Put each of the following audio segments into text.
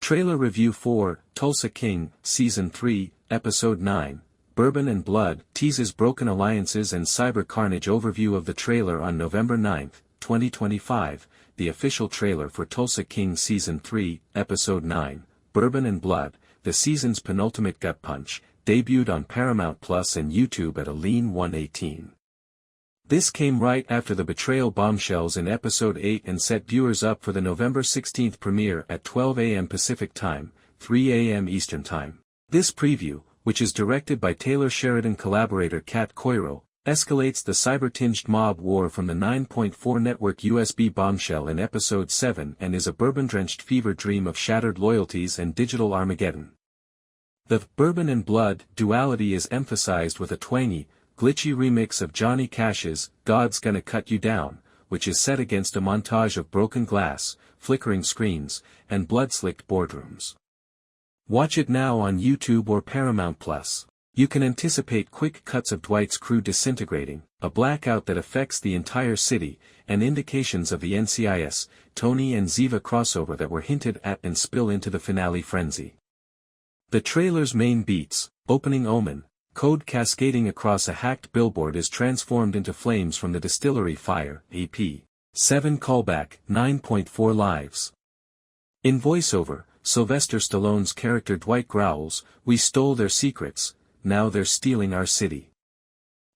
Trailer Review for Tulsa King, Season 3, Episode 9, Bourbon and Blood, Teases Broken Alliances and Cyber Carnage. Overview of the trailer on November 9, 2025, the official trailer for Tulsa King Season 3, Episode 9, Bourbon and Blood, the season's penultimate gut punch, debuted on Paramount Plus and YouTube at a lean 1:18. This came right after the betrayal bombshells in Episode 8 and set viewers up for the November 16 premiere at 12 a.m. Pacific Time, 3 a.m. Eastern Time. This preview, which is directed by Taylor Sheridan collaborator Kat Coiro, escalates the cyber-tinged mob war from the 9.4 network USB bombshell in Episode 7 and is a bourbon-drenched fever dream of shattered loyalties and digital Armageddon. The Bourbon and Blood duality is emphasized with a twangy, glitchy remix of Johnny Cash's God's Gonna Cut You Down, which is set against a montage of broken glass, flickering screens, and blood-slicked boardrooms. Watch it now on YouTube or Paramount Plus. You can anticipate quick cuts of Dwight's crew disintegrating, a blackout that affects the entire city, and indications of the NCIS, Tony and Ziva crossover that were hinted at and spill into the finale frenzy. The trailer's main beats, opening omen, code cascading across a hacked billboard is transformed into flames from the distillery fire, EP. 7 callback, 9.4 lives. In voiceover, Sylvester Stallone's character Dwight growls, "We stole their secrets, now they're stealing our city."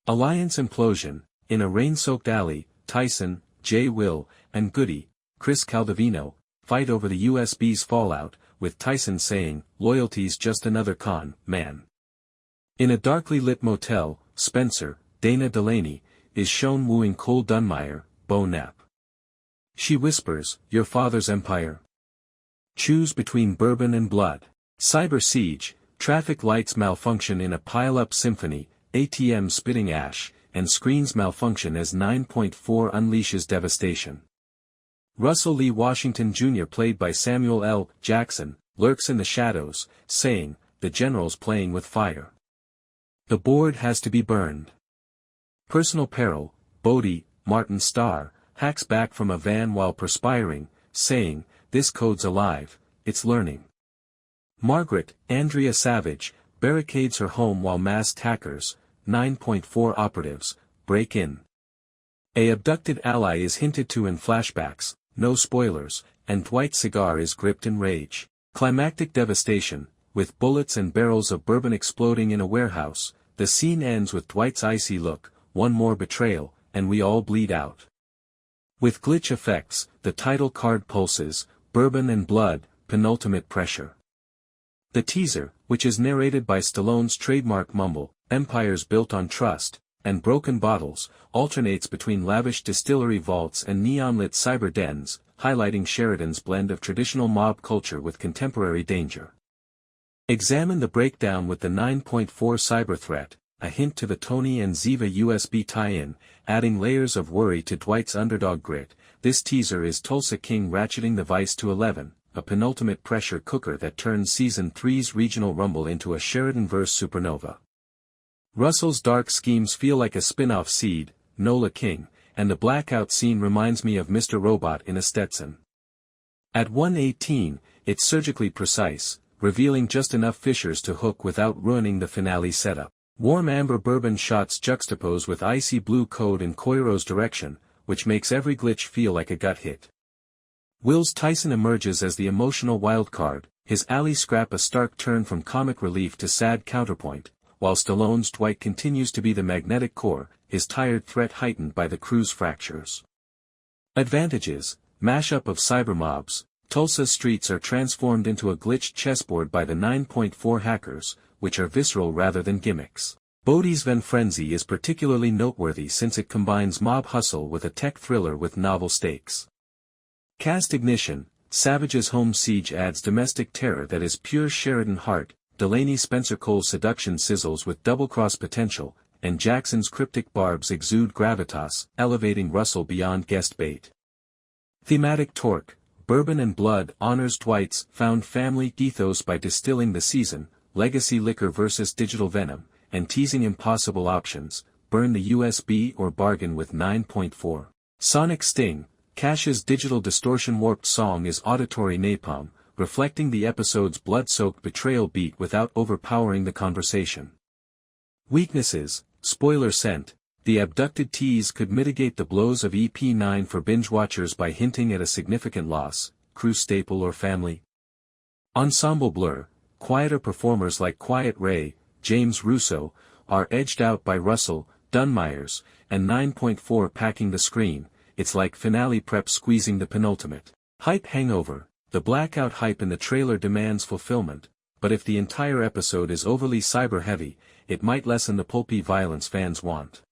Alliance implosion, in a rain-soaked alley, Tyson, Jay Will, and Goody, Chris Caldovino, fight over the USB's fallout, with Tyson saying, "Loyalty's just another con, man." In a darkly lit motel, Spencer, Dana Delaney, is shown wooing Cole Dunmire, Beau Knapp. She whispers, "Your father's empire? Choose between bourbon and blood." Cyber siege, traffic lights malfunction in a pile-up symphony, ATM spitting ash, and screens malfunction as 9.4 unleashes devastation. Russell Lee Washington Jr. played by Samuel L. Jackson, lurks in the shadows, saying, "The general's playing with fire. The board has to be burned." Personal peril, Bodie, Martin Starr, hacks back from a van while perspiring, saying, "This code's alive, it's learning." Margaret, Andrea Savage, barricades her home while masked hackers, 9.4 operatives, break in. A abducted ally is hinted to in flashbacks, no spoilers, and Dwight's cigar is gripped in rage. Climactic devastation, with bullets and barrels of bourbon exploding in a warehouse, the scene ends with Dwight's icy look, "One more betrayal, and we all bleed out." With glitch effects, the title card pulses, "Bourbon and Blood, penultimate pressure." The teaser, which is narrated by Stallone's trademark mumble, "Empires built on trust," and broken bottles, alternates between lavish distillery vaults and neon-lit cyber dens, highlighting Sheridan's blend of traditional mob culture with contemporary danger. Examine the breakdown with the 9.4 cyber threat, a hint to the Tony and Ziva USB tie-in, adding layers of worry to Dwight's underdog grit. This teaser is Tulsa King ratcheting the vice to 11, a penultimate pressure cooker that turns Season 3's regional rumble into a Sheridan-verse supernova. Russell's dark schemes feel like a spin-off seed, Nola King, and the blackout scene reminds me of Mr. Robot in a Stetson. At 1:18, it's surgically precise, revealing just enough fissures to hook without ruining the finale setup. Warm amber bourbon shots juxtapose with icy blue code in Coiro's direction, which makes every glitch feel like a gut hit. Will's Tyson emerges as the emotional wildcard, his alley scrap a stark turn from comic relief to sad counterpoint, while Stallone's Dwight continues to be the magnetic core, his tired threat heightened by the crew's fractures. Advantages, mashup of cybermobs. Tulsa's streets are transformed into a glitched chessboard by the 9.4 hackers, which are visceral rather than gimmicks. Bodie's Van Frenzy is particularly noteworthy since it combines mob hustle with a tech thriller with novel stakes. Cast ignition, Savage's home siege adds domestic terror that is pure Sheridan heart, Delaney Spencer Cole's seduction sizzles with double-cross potential, and Jackson's cryptic barbs exude gravitas, elevating Russell beyond guest bait. Thematic torque, Bourbon and Blood honors Dwight's found family ethos by distilling the season, legacy liquor versus digital venom, and teasing impossible options, burn the USB or bargain with 9.4. Sonic Sting, Cash's digital distortion warped song is auditory napalm, reflecting the episode's blood-soaked betrayal beat without overpowering the conversation. Weaknesses: spoiler scent. The abducted tease could mitigate the blows of EP9 for binge-watchers by hinting at a significant loss, crew staple or family. Ensemble blur. Quieter performers like Quiet Ray, James Russo, are edged out by Russell, Dunmire's, and 9.4 packing the screen. It's like finale prep squeezing the penultimate. Hype hangover. The blackout hype in the trailer demands fulfillment, but if the entire episode is overly cyber-heavy, it might lessen the pulpy violence fans want.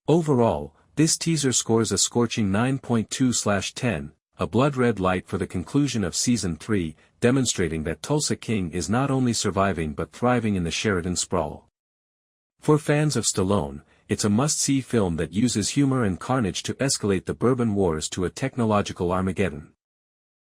Overall, this teaser scores a scorching 9.2/10, a blood-red light for the conclusion of Season 3, demonstrating that Tulsa King is not only surviving but thriving in the Sheridan sprawl. For fans of Stallone, it's a must-see film that uses humor and carnage to escalate the Bourbon Wars to a technological Armageddon.